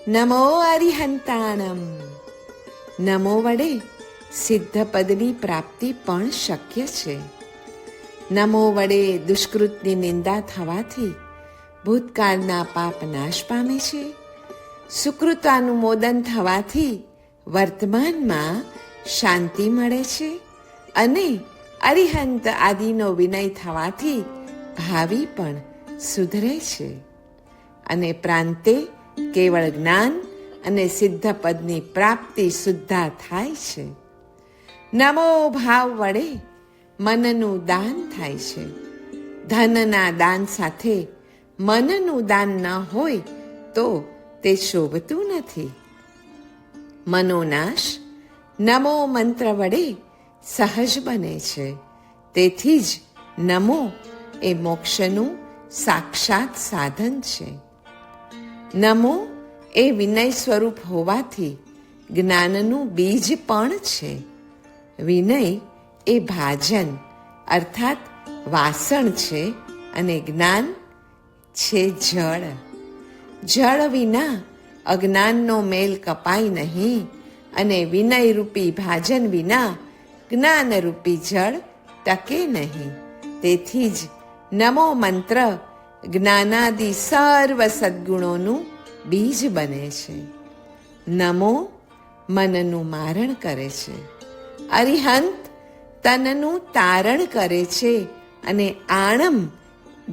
નમો અરિહંતાણમ. નમો વડે સિદ્ધ પદની પ્રાપ્તિ પણ શક્ય છે. નમો વડે દુષ્કૃતની નિંદા થવાથી ભૂતકાળના પાપ નાશ પામે છે. સુકૃતાનુમોદન થવાથી વર્તમાનમાં શાંતિ મળે છે અને અરિહંત આદિનો વિનય થવાથી ભાવિ પણ સુધરે છે અને પ્રાંતે કેવળ જ્ઞાન અને સિદ્ધ પદની પ્રાપ્તિ સુદ્ધા થાય છે. નમો ભાવ વડે મનનું દાન થાય છે. ધનના દાન સાથે મનનું દાન ન હોય તો તે શોભતું નથી. મનોનાશ નમો મંત્ર વડે સહજ બને છે. તેથી જ નમો એ મોક્ષનું સાક્ષાત સાધન છે. નમો એ વિનય સ્વરૂપ હોવાથી જ્ઞાનનું બીજ પણ છે. વિનય એ ભાજન અર્થાત વાસણ છે અને જ્ઞાન છે જળ. જળ વિના અજ્ઞાનનો મેલ કપાય નહીં અને વિનયરૂપી ભાજન વિના જ્ઞાનરૂપી જળ ટકે નહીં. તેથી જ નમો મંત્ર જ્ઞાનાદિ સર્વ સદ્ગુણોનું બીજ બને છે. નમો મનનું મારણ કરે છે. અરિહંત તનનું તારણ કરે છે અને આણમ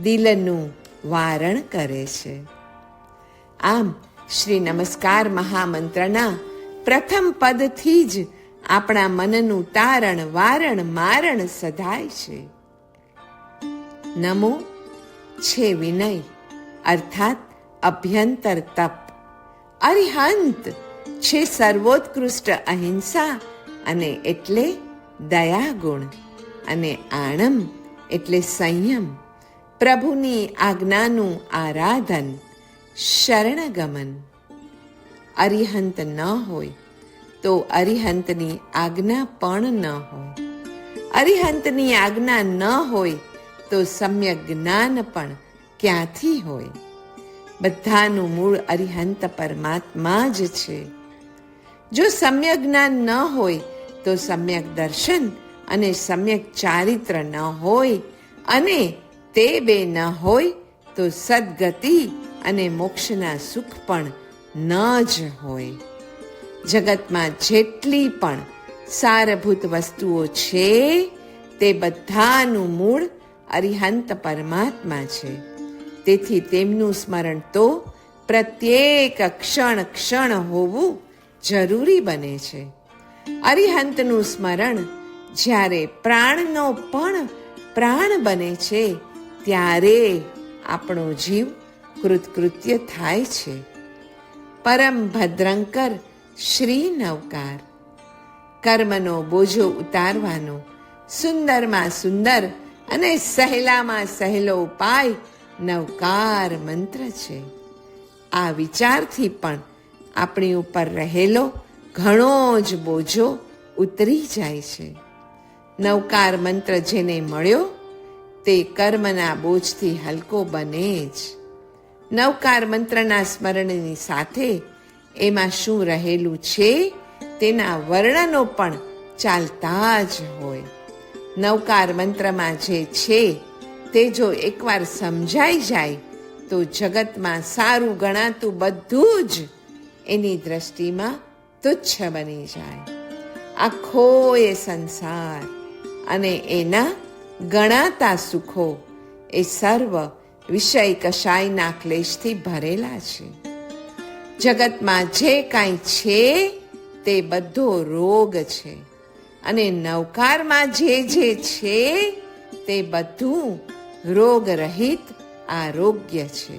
દિલનું વારણ કરે છે. આમ શ્રી નમસ્કાર મહામંત્રના પ્રથમ પદથી જ આપણા મનનું તારણ વારણ મારણ સધાય છે. નમો છે વિનય અર્થાત અભ્યંતર તપ. અરિહંત છે સર્વોત્કૃષ્ટ અહિંસા અને એટલે દયાગુણ અને આણમ એટલે સંયમ, પ્રભુની આજ્ઞાનું આરાધન, શરણગમન. અરિહંત ન હોય તો અરિહંતની આજ્ઞા પણ ન હોય. અરિહંતની આજ્ઞા ન હોય તો સમ્યક જ્ઞાન પણ ક્યાંથી હોય? બધાનું મૂળ અરિહંત પરમાત્મા જ છે. જો સમ્યક જ્ઞાન ન હોય તો સમ્યક દર્શન અને સમ્યક ચારિત્ર ન હોય અને તે બે ન હોય તો સદગતિ અને મોક્ષના સુખ પણ ન જ હોય. જગતમાં જેટલી પણ સારભૂત વસ્તુઓ છે તે બધાનું મૂળ અરિહંત પરમાત્મા છે. તેથી તેમનું સ્મરણ તો પ્રત્યેક ક્ષણ ક્ષણ હોવું જરૂરી બને છે. અરિહંતનું સ્મરણ જ્યારે પ્રાણનો પણ પ્રાણ બને છે ત્યારે આપણો જીવ કૃતકૃત્ય થાય છે. પરમ ભદ્રંકર શ્રી નવકાર. કર્મનો બોજો ઉતારવાનો સુંદરમાં સુંદર અને સહેલામાં સહેલો ઉપાય નવકાર મંત્ર છે. આ વિચારથી પણ આપણી ઉપર રહેલો ઘણો જ બોજો ઉતરી જાય છે. નવકાર મંત્ર જેને મળ્યો તે કર્મના બોજથી હલકો બને જ. નવકાર મંત્રના સ્મરણની સાથે એમાં શું રહેલું છે તેના વર્ણનો પણ ચાલતા જ હોય. નવકાર મંત્રમાં જે છે તે જો એકવાર સમજાઈ જાય તો જગતમાં સારું ગણાતું બધું જ એની દ્રષ્ટિમાં તુચ્છ બની જાય. આખો એ સંસાર અને એના ગણાતા સુખો એ સર્વ વિષય કશાયના ક્લેશથી ભરેલા છે. જગતમાં જે કાંઈ છે તે બધો રોગ છે અને નવકારમાં જે છે તે બધું રોગ રહિત આરોગ્ય છે.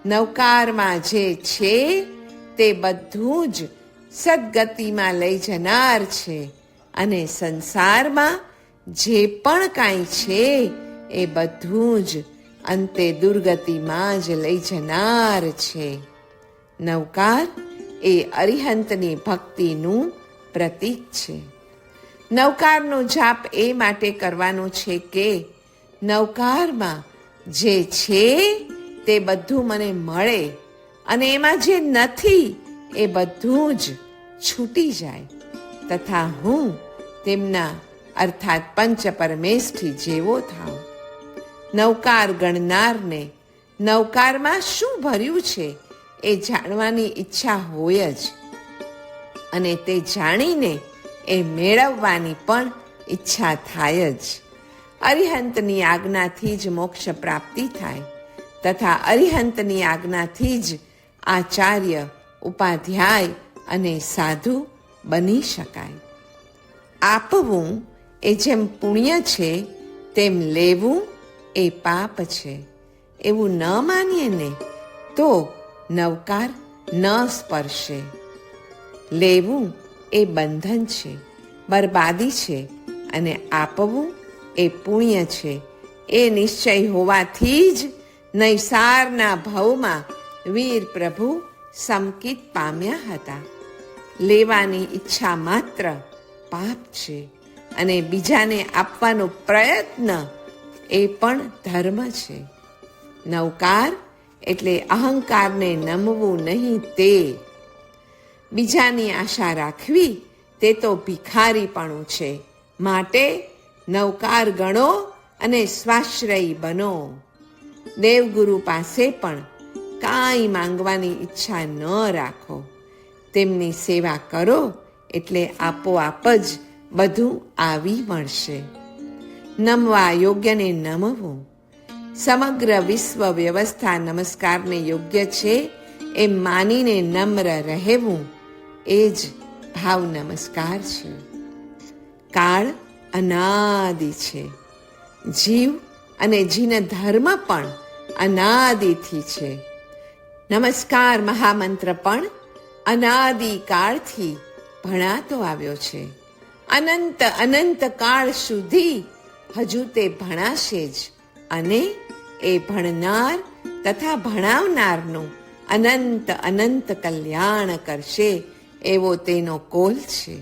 નવકારમાં જે છે તે બધું જ સદગતિમાં લઈ જનાર છે અને સંસારમાં જે પણ કાંઈ છે એ બધું જ અંતે દુર્ગતિમાં જ લઈ જનાર છે. નવકાર એ અરિહંતની ભક્તિનું પ્રતીક છે. નવકારનો જાપ એ માટે કરવાનો છે કે નવકારમાં જે છે તે બધું મને મળે અને એમાં જે નથી એ બધું જ છૂટી જાય તથા હું તેમના અર્થાત પંચ પરમેષ્ઠી જેવો થાવ. નવકાર ગણનારને નવકારમાં શું ભર્યું છે એ જાણવાની ઈચ્છા હોય જ, અને તે જાણીને એ મેળવવાની પણ ઈચ્છા થાય જ. અરિહંતની આજ્ઞાથી જ મોક્ષ પ્રાપ્તિ થાય તથા અરિહંતની આજ્ઞાથી જ આચાર્ય, ઉપાધ્યાય અને સાધુ બની શકાય. આપવું એ જેમ પુણ્ય છે તેમ લેવું એ પાપ છે એવું ન માનીએ ને તો નવકાર ન સ્પર્શે. લેવું એ બંધન છે, બરબાદી છે, અને આપવું એ પુણ્ય છે એ નિશ્ચય હોવાથી જ નૈસારના ભવમાં વીર પ્રભુ સમકિત પામ્યા હતા. લેવાની ઈચ્છા માત્ર પાપ છે અને બીજાને આપવાનો પ્રયત્ન એ પણ ધર્મ છે. નવકાર એટલે અહંકારને નમવું નહીં, તે બીજાની આશા રાખવી તે તો ભિખારીપણું છે. માટે નવકાર ગણો અને સ્વાશ્રયી બનો. દેવગુરુ પાસે પણ કાંઈ માંગવાની ઈચ્છા ન રાખો. તેમની સેવા કરો એટલે આપોઆપ જ બધું આવી મળશે. નમવા યોગ્યને નમવું. સમગ્ર વિશ્વ વ્યવસ્થા નમસ્કારને યોગ્ય છે એમ માનીને નમ્ર રહેવું એ જ ભાવ નમસ્કાર છે. કાળ અનાદિ છે. જીવ અને જીન ધર્મ પણ અનાદિથી છે. નમસ્કાર મહામંત્ર પણ અનાદિ કાળથી ભણાતો આવ્યો છે. અનંત અનંત કાળ સુધી હજુ તે ભણાશે જ, અને એ ભણનાર તથા ભણાવનારનું અનંત અનંત કલ્યાણ કરશે એવો તેનો કોલ છે.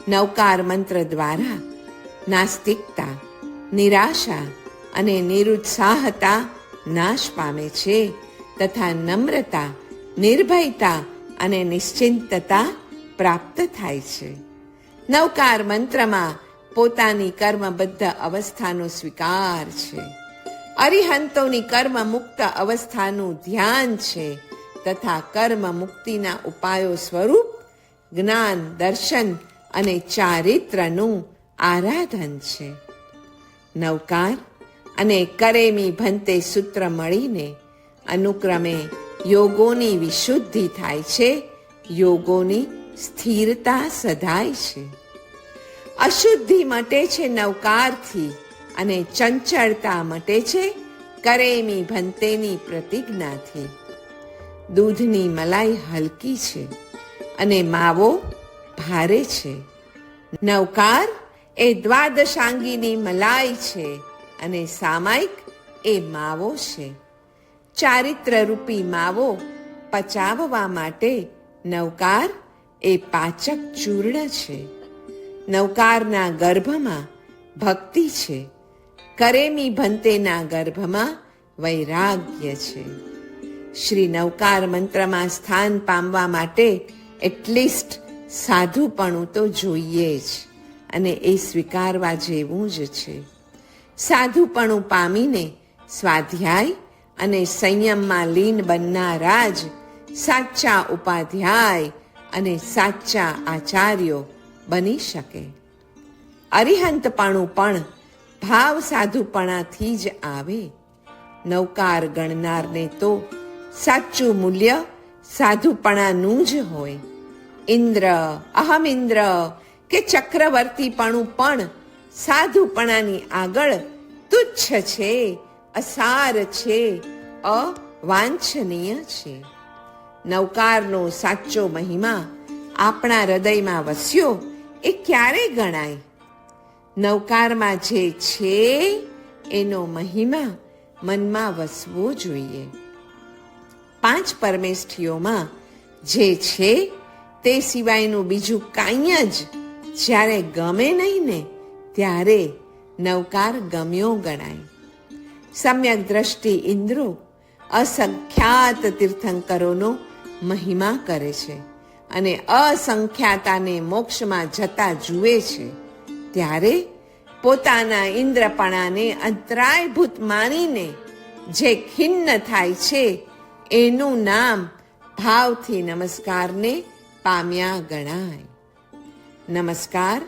નવકાર મંત્ર દ્વારા નાસ્તિકતા, નિરાશા અને નિરુત્સાહતા નાશ પામે છે તથા નમ્રતા, નિર્ભયતા અને નિશ્ચિંતતા પ્રાપ્ત થાય છે. નવકાર મંત્રમાં પોતાની કર્મબદ્ધ અવસ્થાનો સ્વીકાર છે. અરિહંતોની કર્મ મુક્ત અવસ્થાનું ધ્યાન છે તથા કર્મ મુક્તિના ઉપાયો સ્વરૂપ જ્ઞાન, દર્શન અને ચારિત્રનું આરાધન છે. નવકાર અને કરેમી ભંતે સૂત્ર મળીને અનુક્રમે યોગોની વિશુદ્ધિ થાય છે, યોગોની સ્થિરતા સધાય છે. અશુદ્ધિ મટે છે નવકારથી અને ચંચળતા મટે છે કરેમી ભંતેની પ્રતિજ્ઞાથી. દૂધની મલાઈ હલકી છે અને માવો ભારે છે. નવકાર એ દ્વાદશાંગીની મલાઈ છે અને સામાયિક એ માવો છે. ચારિત્ર રૂપી માવો પચાવવા માટે નવકાર એ પાચક ચૂર્ણ છે. નવકારના ગર્ભમાં ભક્તિ છે, કરેમી ભંતેના ગર્ભમાં વૈરાગ્ય છે. શ્રી નવકાર મંત્રમાં સ્થાન પામવા માટે એટલીસ્ટ સાધુપણું તો જોઈએ જ, અને એ સ્વીકારવા જેવું જ છે. સાધુપણું પામીને સ્વાધ્યાય અને સંયમમાં લીન બનનારા જ સાચા ઉપાધ્યાય અને સાચા આચાર્યો બની શકે. અરિહંતપણું પણ ભાવ સાધુપણાથી જ આવે. નવકાર ગણનારને તો સાચું મૂલ્ય સાધુપણાનું જ હોય. ઇન્દ્ર, અહમ ઇન્દ્ર કે ચક્રવર્તીપણું પણ સાધુપણાની આગળ તુચ્છ છે, અસાર છે, અવાંછનીય છે. નવકારનો સાચો મહિમા આપણા હૃદયમાં વસ્યો એ ક્યારે ગણાય? નવકારમાં જે છે એનો મહિમા મનમાં વસવો જોઈએ. પાંચ પરમેષ્ઠીઓમાં જે છે તે સિવાયનું બીજું કાંઈ જ જ્યારે ગમે નહીં ને ત્યારે નવકાર ગમ્યો ગણાય. સમ્યક દ્રષ્ટિ ઇન્દ્રો અસંખ્યાત તીર્થંકરોનો મહિમા કરે છે અને અસંખ્યાતાને મોક્ષમાં જતા જુએ છે, ત્યારે પોતાના ઇન્દ્રપણાને અંતરાયભૂત માનીને જે ખિન્ન થાય છે એનું નામ ભાવથી નમસ્કારને પામ્યા ગણાય. નમસ્કાર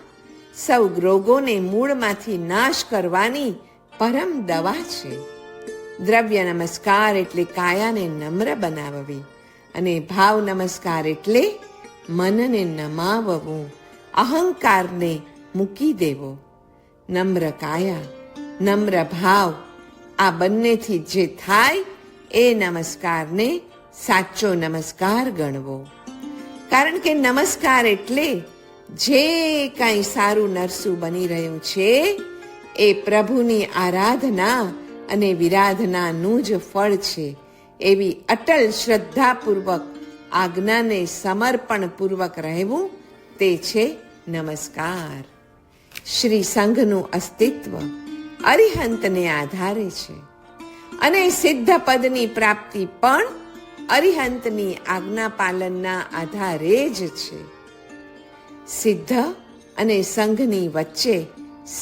સૌ રોગોને મૂળમાંથી નાશ કરવાની પરમ દવા છે. દ્રવ્ય નમસ્કાર એટલે કાયાને નમ્ર બનાવવી અને ભાવ નમસ્કાર એટલે મનને નમાવવું, અહંકારને મૂકી દેવો. નમ્ર કાયા, નમ્ર ભાવ આ બંનેથી જે થાય એ નમસ્કારને સાચો નમસ્કાર ગણવો. કારણ કે નમસ્કાર એટલે જે કાંઈ સારું નરસું બની રહ્યું છે એ પ્રભુની આરાધના અને વિરાધનાનું જ ફળ છે એવી અટલ શ્રદ્ધાપૂર્વક આજ્ઞાને સમર્પણપૂર્વક રહેવું તે છે નમસ્કાર. શ્રી સંઘનું અસ્તિત્વ અરિહંતને આધારે છે અને સિદ્ધ પદની પ્રાપ્તિ પણ અરિહંતની આજ્ઞા પાલનના આધારે જ છે. સિદ્ધ અને સંઘની વચ્ચે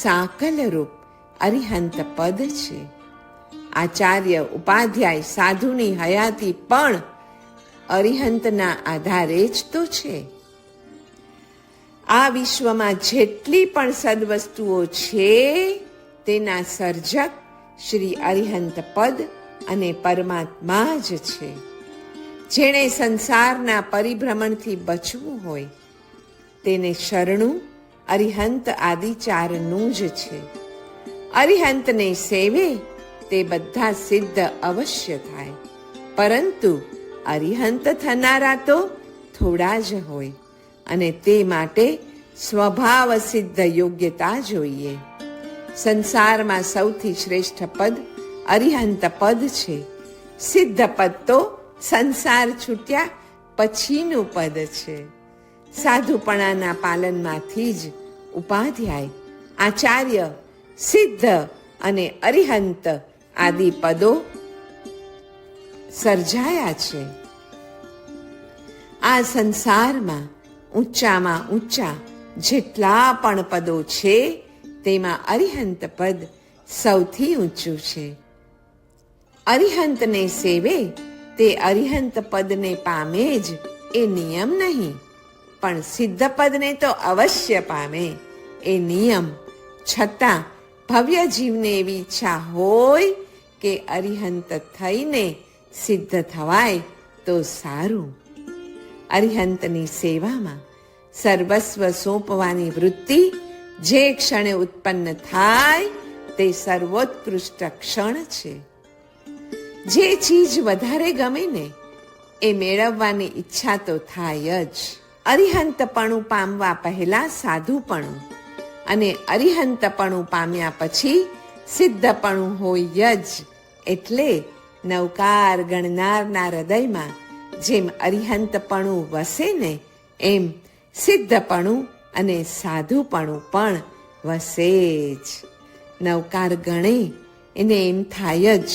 સાકલરૂપ અરિહંત પદ છે. આચાર્ય ઉપાધ્યાય સાધુની હયાતી પણ અરિહંતના આધારે જ તો છે. આ વિશ્વમાં જેટલી પણ સદવસ્તુઓ છે તેના સર્જક શ્રી અરિહંત પદ અને પરમાત્મા જ છે. જેણે સંસારના પરિભ્રમણથી બચવું હોય તેને શરણું અરિહંત આદિચારનું જ છે. અરિહંતને સેવે તે બધા સિદ્ધ અવશ્ય થાય, પરંતુ અરિહંત થનારા તો થોડા જ હોય અને તે માટે સ્વભાવ સિદ્ધ યોગ્યતા જોઈએ. સંસારમાં સૌથી શ્રેષ્ઠ પદ અરિહંત પદ છે. સિદ્ધ પદ તો સંસાર છૂટ્યા પછીનું પદ છે. સાધુપણાના પાલનમાંથી જ ઉપાધ્યાય, આચાર્ય, સિદ્ધ અને અરિહંત આદિ પદો સર્જાયા છે. આ સંસારમાં ઊંચામાં ઊંચા જેટલા પણ પદો છે તેમાં અરિહંત પદ સૌથી ઊંચું છે. અરિહંતને સેવે તે અરિહંત પદને પામે જ એ નિયમ નહીં, પણ સિદ્ધ પદને તો અવશ્ય પામે એ નિયમ. છતાં ભવ્ય જીવને એવી ઈચ્છા હોય કે અરિહંત થઈને સિદ્ધ થવાય તો સારું. અરિહંતની સેવામાં સર્વસ્વ સોંપવાની વૃત્તિ જે ક્ષણે ઉત્પન્ન થાય તે સર્વોત્કૃષ્ટ ક્ષણ છે. જે ચીજ વધારે ગમે ને એ મેળવવાની ઈચ્છા તો થાય જ. અરિહંતપણું પામવા પહેલા સાધુપણું અને અરિહંતપણું પામ્યા પછી સિદ્ધપણું હોય જ. એટલે નવકાર ગણનારના હૃદયમાં જેમ અરિહંતપણું વસે ને એમ સિદ્ધપણું અને સાધુપણું પણ વસે જ. નવકાર ગણે એને એમ થાય જ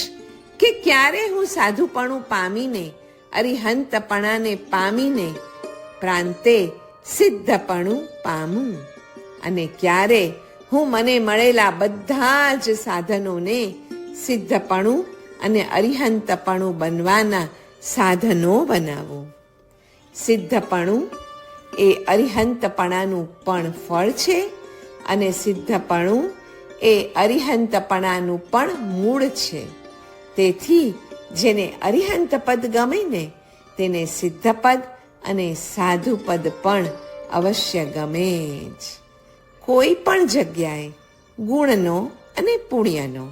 કે ક્યારે હું સાધુપણું પામીને અરિહંતપણાને પામીને પ્રાંતે સિદ્ધપણું પામું, અને ક્યારે હું મને મળેલા બધા જ સાધનોને સિદ્ધપણું અને અરિહંતપણું બનવાના સાધનો બનાવું. સિદ્ધપણું એ અરિહંતપણાનું પણ ફળ છે અને સિદ્ધપણું એ અરિહંતપણાનું પણ મૂળ છે. તેથી જેને અરિહંત પદ ગમે ને તેને સિદ્ધપદ અને સાધુપદ પણ અવશ્ય ગમે જ. કોઈ પણ જગ્યાએ ગુણનો અને પુણ્યનો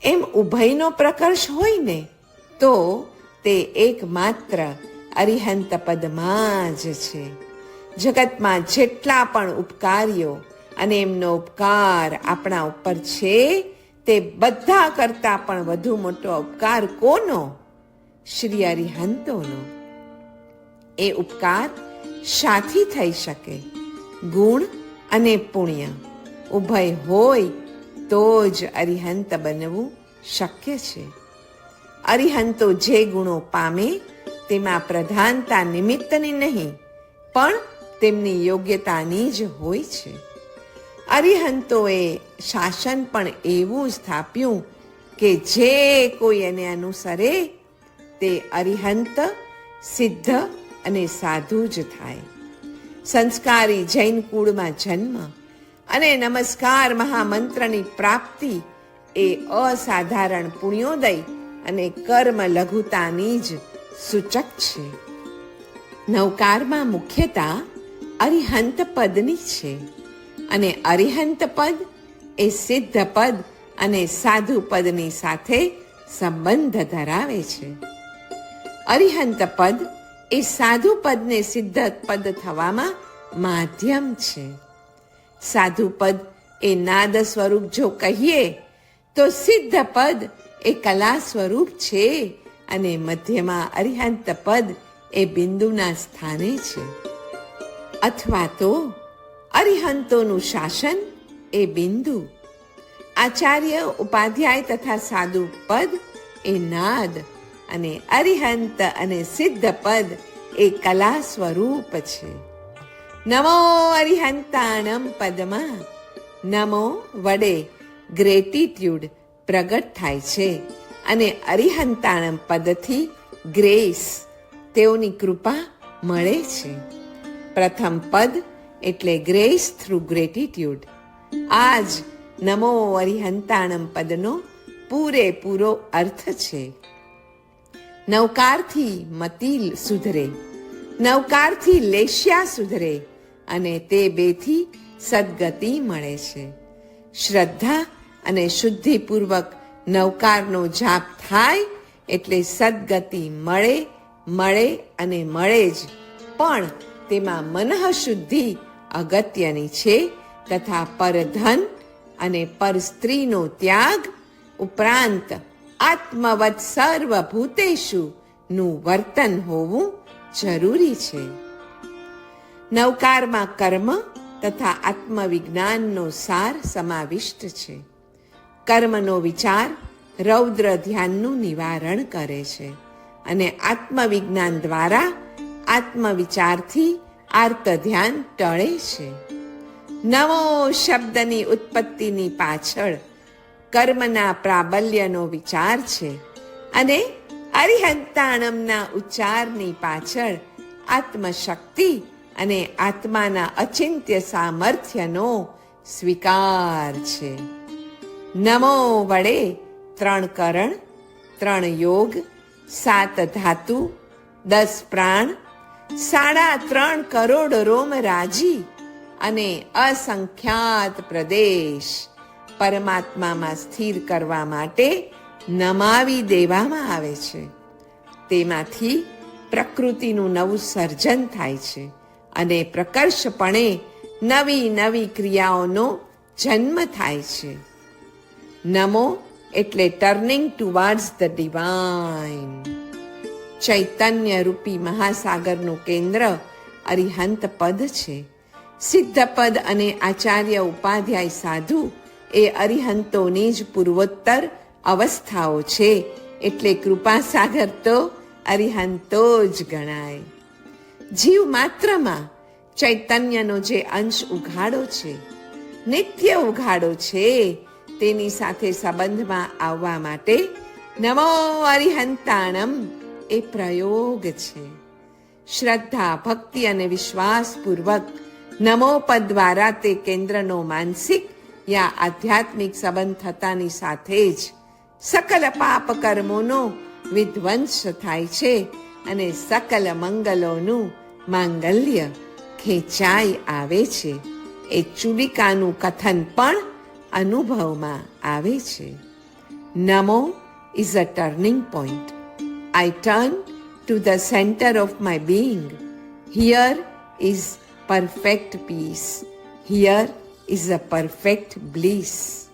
એમ ઉભયનો પ્રકર્ષ હોય ને તો તે એકમાત્ર અરિહંત પદમાં જ છે. જગતમાં જેટલા પણ ઉપકારીઓ અને એમનો ઉપકાર આપણા ઉપર છે તે બધા કરતા પણ વધુ મોટો ઉપકાર કોનો? શ્રી અરિહંતોનો. એ ઉપકાર શાથી થઈ શકે? ગુણ અને પુણ્ય ઉભય હોય તો જ અરિહંત બનવું શક્ય છે. અરિહંતો જે ગુણો પામે તેમાં પ્રધાનતા નિમિત્તની નહીં, પણ તેમની યોગ્યતાની જ હોય છે. અરિહંતોએ શાસન પણ એવું સ્થાપ્યું કે જે કોઈ એને અનુસરે તે અરિહંત, સિદ્ધ અને સાધુ જ થાય. સંસ્કારી જૈન કુળમાં જન્મ અને નમસ્કાર મહામંત્રની પ્રાપ્તિ એ અસાધારણ પુણ્યોદય અને કર્મ લઘુતાની જ સૂચક છે. નવકારમાં મુખ્યતા અરિહંત પદની છે અને અરિહંત પદ એ સિદ્ધ પદ અને સાધુ પદની સાથે સંબંધ ધરાવે છે. અરિહંત પદ એ સાધુ પદને સિદ્ધ પદ થવામાં માધ્યમ છે. સાધુ પદ એ નાદ સ્વરૂપ જો કહીએ તો સિદ્ધ પદ એ કલા સ્વરૂપ છે અને મધ્યમાં અરિહંત પદ એ બિંદુના સ્થાને છે. અથવા તો અરિહંતોનું શાસન એ બિંદુ, આચાર્ય, ઉપાધ્યાય તથા સાધુ પદ એ નાદ અને અરિહંત અને સિદ્ધ પદ એ કલા સ્વરૂપ છે. નમો અરિહંતાણમ પદમાં નમો વડે ગ્રેટિટ્યુડ પ્રગટ થાય છે અને અરિહંતાણમ પદથી ગ્રેસ, તેઓની કૃપા મળે છે. પ્રથમ પદ એટલે ગ્રેસ થ્રુ ગ્રેટિટ્યુડ. આ જ નમો અરિહંતાણમ પદનો પૂરેપૂરો અર્થ છે. નવકારથી મતિલ સુધરે, નવકારથી લેશ્યા સુધરે અને તે બેથી સદગતિ મળે છે. શ્રદ્ધા અને શુદ્ધિપૂર્વક નવકારનો જાપ થાય એટલે સદગતિ મળે અને મળે જ, પણ તેમાં મનઃ શુદ્ધિ અગત્યની છે તથા પરધન અને પર સ્ત્રીનો ત્યાગ ઉપરાંત આત્મવત સર્વભૂતેષુ નું વર્તન હોવું જરૂરી છે. નવકારમાં કર્મ તથા આત્મવિજ્ઞાનનો સાર સમાવિષ્ટ છે. કર્મનો વિચાર રૌદ્ર ધ્યાનનું નિવારણ કરે છે અને આત્મવિજ્ઞાન દ્વારા આત્મવિચારથી આર્ત ધ્યાન ટળે છે. નવો શબ્દની ઉત્પત્તિની પાછળ કર્મના પ્રાબલ્યનો વિચાર છે અને અરિહંતાણમના ઉચ્ચારની પાછળ આત્મશક્તિ અને આત્માના અચિંત્ય સામર્થ્યનો સ્વીકાર છે. નમો વડે 3 કરણ, 3 યોગ, 7 ધાતુ, 10 પ્રાણ, 3.5 કરોડ રોમ રાજી અને અસંખ્યાત પ્રદેશ પરમાત્મામાં સ્થિર કરવા માટે નમાવી દેવામાં આવે છે. તેમાંથી પ્રકૃતિનું નવું સર્જન થાય છે અને પ્રકર્ષપણે નવી ક્રિયાઓનો જન્મ થાય છે. નમો એટલે ટર્નિંગ ટુવર્ડ્સ ધ ડિવાઇન. ચૈતન્ય રૂપી મહાસાગરનું કેન્દ્ર અરિહંત પદ છે. સિદ્ધ પદ અને આચાર્ય, ઉપાધ્યાય, સાધુ એ અરિહંતોની જ પૂર્વોત્તર અવસ્થાઓ છે, એટલે કૃપાસાગર તો અરિહંતો જ ગણાય. જીવ માત્રમાં ચૈતન્યનો જે અંશ ઉઘાડો છે, નિત્ય ઉઘાડો છે, તેની સાથે સંબંધમાં આવવા માટે નમો અરિહંતાણમ એ પ્રયોગ છે. શ્રદ્ધા, ભક્તિ અને વિશ્વાસપૂર્વક નમો પદ દ્વારા તે કેન્દ્રનો માનસિક યા આધ્યાત્મિક સંબંધ થતાની સાથે જ સકલ પાપ કર્મોનો વિધ્વંસ થાય છે અને સકલ મંગલોનું માંગલ્ય ખેંચાઈ આવે છે. એ ચુલિકાનું કથન પણ અનુભવમાં આવે છે. નમો is a turning point. I turn to the center of my being. Here is perfect peace. Here is a perfect bliss.